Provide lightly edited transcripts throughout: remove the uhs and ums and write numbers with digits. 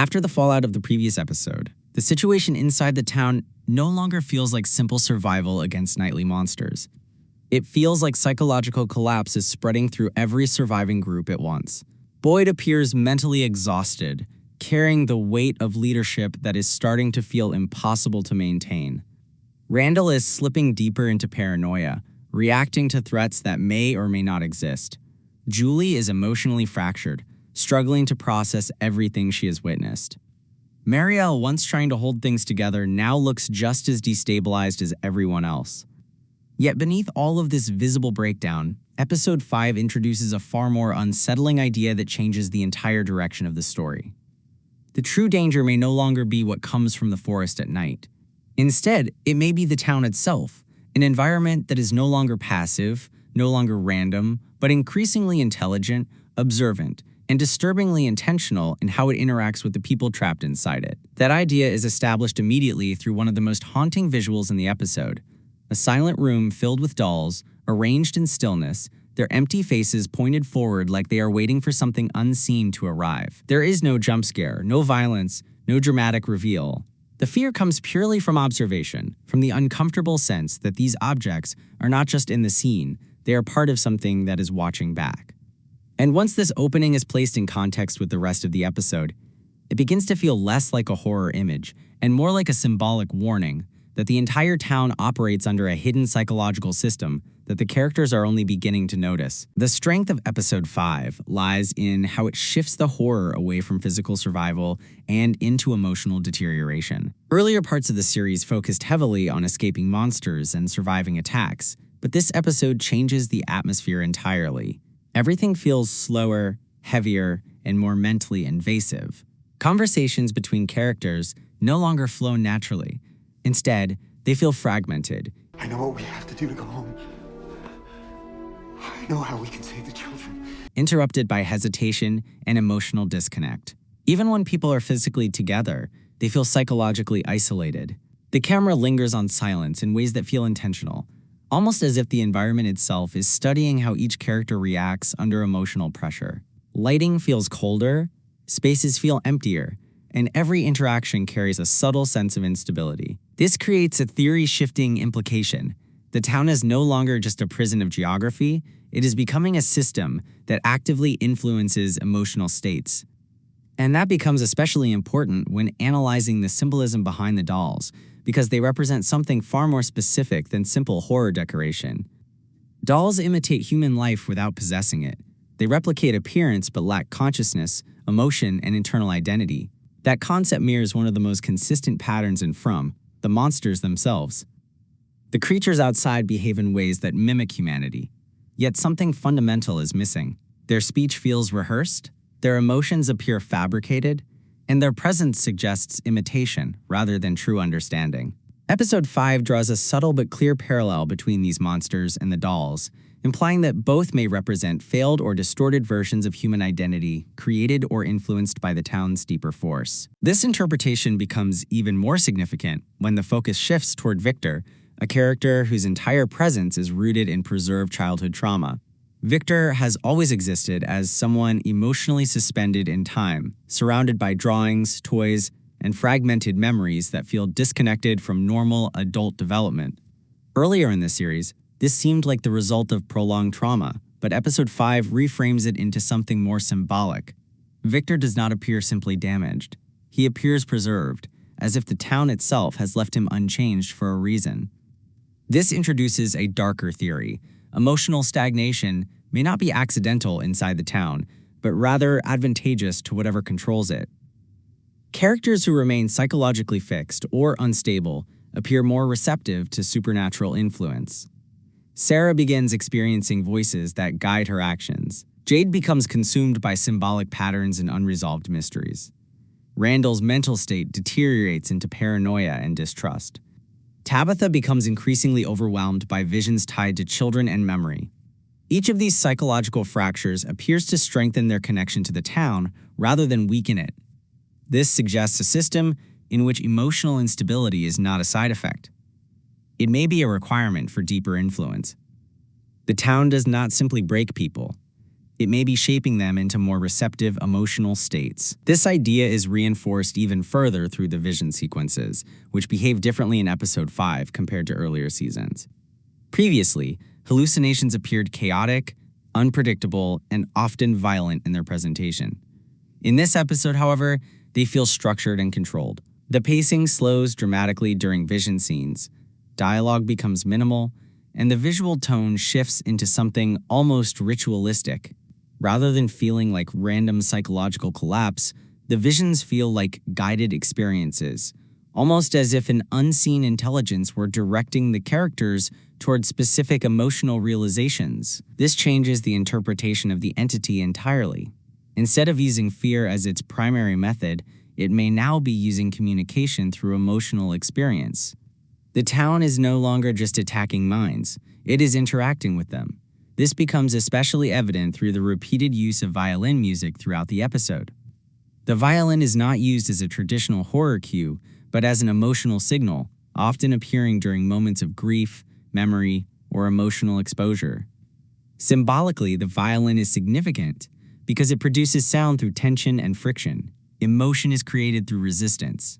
After the fallout of the previous episode, the situation inside the town no longer feels like simple survival against nightly monsters. It feels like psychological collapse is spreading through every surviving group at once. Boyd appears mentally exhausted, carrying the weight of leadership that is starting to feel impossible to maintain. Randall is slipping deeper into paranoia, reacting to threats that may or may not exist. Julie is emotionally fractured, struggling to process everything she has witnessed. Marielle, once trying to hold things together, now looks just as destabilized as everyone else. Yet beneath all of this visible breakdown, Episode 5 introduces a far more unsettling idea that changes the entire direction of the story. The true danger may no longer be what comes from the forest at night. Instead, it may be the town itself, an environment that is no longer passive, no longer random, but increasingly intelligent, observant, and disturbingly intentional in how it interacts with the people trapped inside it. That idea is established immediately through one of the most haunting visuals in the episode: a silent room filled with dolls, arranged in stillness, their empty faces pointed forward like they are waiting for something unseen to arrive. There is no jump scare, no violence, no dramatic reveal. The fear comes purely from observation, from the uncomfortable sense that these objects are not just in the scene, they are part of something that is watching back. And once this opening is placed in context with the rest of the episode, it begins to feel less like a horror image and more like a symbolic warning that the entire town operates under a hidden psychological system that the characters are only beginning to notice. The strength of Episode 5 lies in how it shifts the horror away from physical survival and into emotional deterioration. Earlier parts of the series focused heavily on escaping monsters and surviving attacks, but this episode changes the atmosphere entirely. Everything feels slower, heavier, and more mentally invasive. Conversations between characters no longer flow naturally. Instead, they feel fragmented. I know what we have to do to go home. I know how we can save the children. Interrupted by hesitation and emotional disconnect. Even when people are physically together, they feel psychologically isolated. The camera lingers on silence in ways that feel intentional, almost as if the environment itself is studying how each character reacts under emotional pressure. Lighting feels colder, spaces feel emptier, and every interaction carries a subtle sense of instability. This creates a theory-shifting implication. The town is no longer just a prison of geography, it is becoming a system that actively influences emotional states. And that becomes especially important when analyzing the symbolism behind the dolls, because they represent something far more specific than simple horror decoration. Dolls imitate human life without possessing it. They replicate appearance but lack consciousness, emotion, and internal identity. That concept mirrors one of the most consistent patterns in From, the monsters themselves. The creatures outside behave in ways that mimic humanity, yet something fundamental is missing. Their speech feels rehearsed, their emotions appear fabricated, and their presence suggests imitation rather than true understanding. Episode 5 draws a subtle but clear parallel between these monsters and the dolls, implying that both may represent failed or distorted versions of human identity created or influenced by the town's deeper force. This interpretation becomes even more significant when the focus shifts toward Victor, a character whose entire presence is rooted in preserved childhood trauma. Victor has always existed as someone emotionally suspended in time, surrounded by drawings, toys, and fragmented memories that feel disconnected from normal adult development. Earlier in the series, this seemed like the result of prolonged trauma, but Episode 5 reframes it into something more symbolic. Victor does not appear simply damaged. He appears preserved, as if the town itself has left him unchanged for a reason. This introduces a darker theory. Emotional stagnation may not be accidental inside the town, but rather advantageous to whatever controls it. Characters who remain psychologically fixed or unstable appear more receptive to supernatural influence. Sarah begins experiencing voices that guide her actions. Jade becomes consumed by symbolic patterns and unresolved mysteries. Randall's mental state deteriorates into paranoia and distrust. Tabitha becomes increasingly overwhelmed by visions tied to children and memory. Each of these psychological fractures appears to strengthen their connection to the town rather than weaken it. This suggests a system in which emotional instability is not a side effect. It may be a requirement for deeper influence. The town does not simply break people. It may be shaping them into more receptive emotional states. This idea is reinforced even further through the vision sequences, which behave differently in episode 5 compared to earlier seasons. Previously, hallucinations appeared chaotic, unpredictable, and often violent in their presentation. In this episode, however, they feel structured and controlled. The pacing slows dramatically during vision scenes, dialogue becomes minimal, and the visual tone shifts into something almost ritualistic. Rather than feeling like random psychological collapse, the visions feel like guided experiences, almost as if an unseen intelligence were directing the characters towards specific emotional realizations. This changes the interpretation of the entity entirely. Instead of using fear as its primary method, it may now be using communication through emotional experience. The town is no longer just attacking minds, it is interacting with them. This becomes especially evident through the repeated use of violin music throughout the episode. The violin is not used as a traditional horror cue, but as an emotional signal, often appearing during moments of grief, memory, or emotional exposure. Symbolically, the violin is significant because it produces sound through tension and friction. Emotion is created through resistance.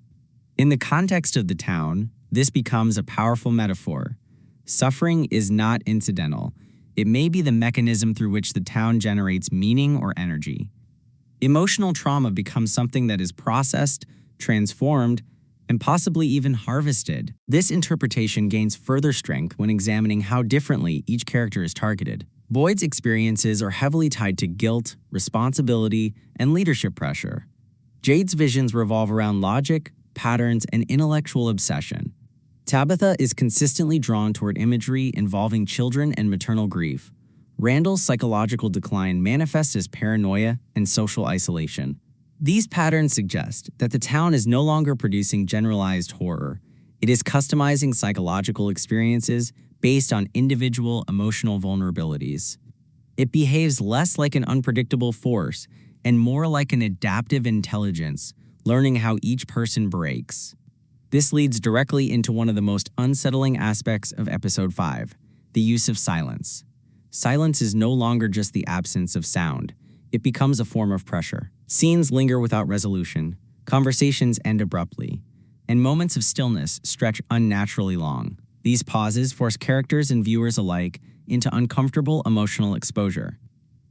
In the context of the town, this becomes a powerful metaphor. Suffering is not incidental. It may be the mechanism through which the town generates meaning or energy. Emotional trauma becomes something that is processed, transformed, and possibly even harvested. This interpretation gains further strength when examining how differently each character is targeted. Boyd's experiences are heavily tied to guilt, responsibility, and leadership pressure. Jade's visions revolve around logic, patterns, and intellectual obsession. Tabitha is consistently drawn toward imagery involving children and maternal grief. Randall's psychological decline manifests as paranoia and social isolation. These patterns suggest that the town is no longer producing generalized horror. It is customizing psychological experiences based on individual emotional vulnerabilities. It behaves less like an unpredictable force and more like an adaptive intelligence, learning how each person breaks. This leads directly into one of the most unsettling aspects of episode 5, the use of silence. Silence is no longer just the absence of sound. It becomes a form of pressure. Scenes linger without resolution, conversations end abruptly, and moments of stillness stretch unnaturally long. These pauses force characters and viewers alike into uncomfortable emotional exposure.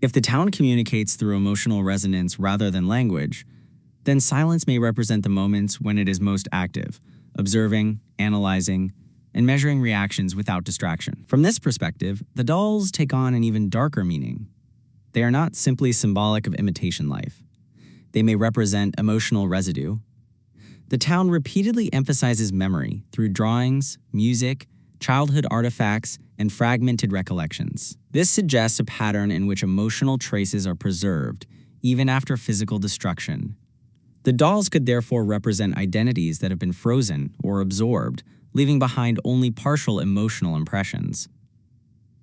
If the town communicates through emotional resonance rather than language, then silence may represent the moments when it is most active, observing, analyzing, and measuring reactions without distraction. From this perspective, the dolls take on an even darker meaning. They are not simply symbolic of imitation life. They may represent emotional residue. The town repeatedly emphasizes memory through drawings, music, childhood artifacts, and fragmented recollections. This suggests a pattern in which emotional traces are preserved, even after physical destruction. The dolls could therefore represent identities that have been frozen or absorbed, leaving behind only partial emotional impressions.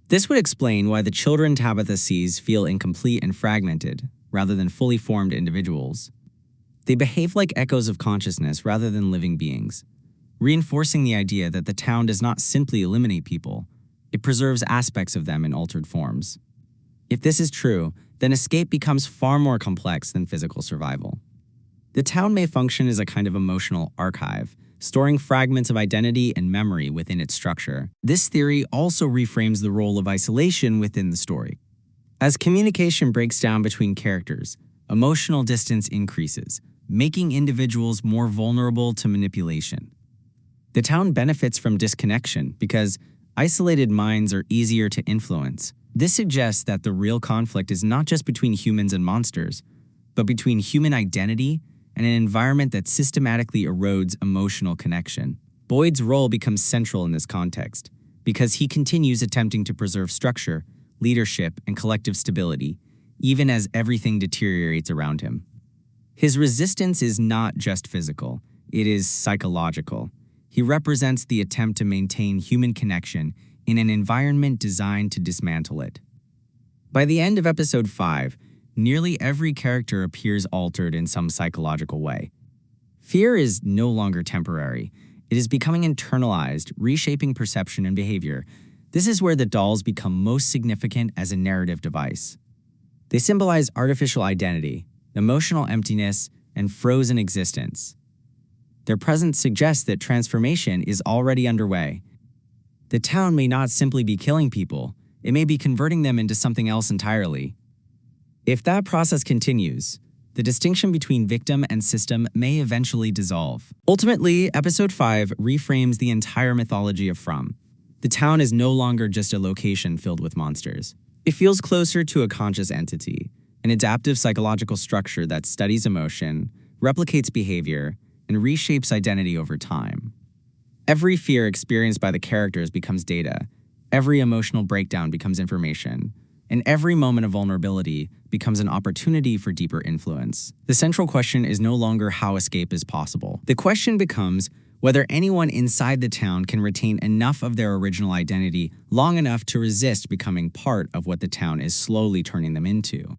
This would explain why the children Tabitha sees feel incomplete and fragmented, rather than fully formed individuals. They behave like echoes of consciousness rather than living beings, reinforcing the idea that the town does not simply eliminate people, it preserves aspects of them in altered forms. If this is true, then escape becomes far more complex than physical survival. The town may function as a kind of emotional archive, storing fragments of identity and memory within its structure. This theory also reframes the role of isolation within the story. As communication breaks down between characters, emotional distance increases, making individuals more vulnerable to manipulation. The town benefits from disconnection because isolated minds are easier to influence. This suggests that the real conflict is not just between humans and monsters, but between human identity and an environment that systematically erodes emotional connection. Boyd's role becomes central in this context because he continues attempting to preserve structure, leadership, and collective stability, even as everything deteriorates around him. His resistance is not just physical, it is psychological. He represents the attempt to maintain human connection in an environment designed to dismantle it. By the end of episode 5, nearly every character appears altered in some psychological way. Fear is no longer temporary. It is becoming internalized, reshaping perception and behavior. This is where the dolls become most significant as a narrative device. They symbolize artificial identity, emotional emptiness, and frozen existence. Their presence suggests that transformation is already underway. The town may not simply be killing people, it may be converting them into something else entirely. If that process continues, the distinction between victim and system may eventually dissolve. Ultimately, Episode 5 reframes the entire mythology of From. The town is no longer just a location filled with monsters. It feels closer to a conscious entity, an adaptive psychological structure that studies emotion, replicates behavior, and reshapes identity over time. Every fear experienced by the characters becomes data, every emotional breakdown becomes information, and every moment of vulnerability becomes an opportunity for deeper influence. The central question is no longer how escape is possible. The question becomes whether anyone inside the town can retain enough of their original identity long enough to resist becoming part of what the town is slowly turning them into.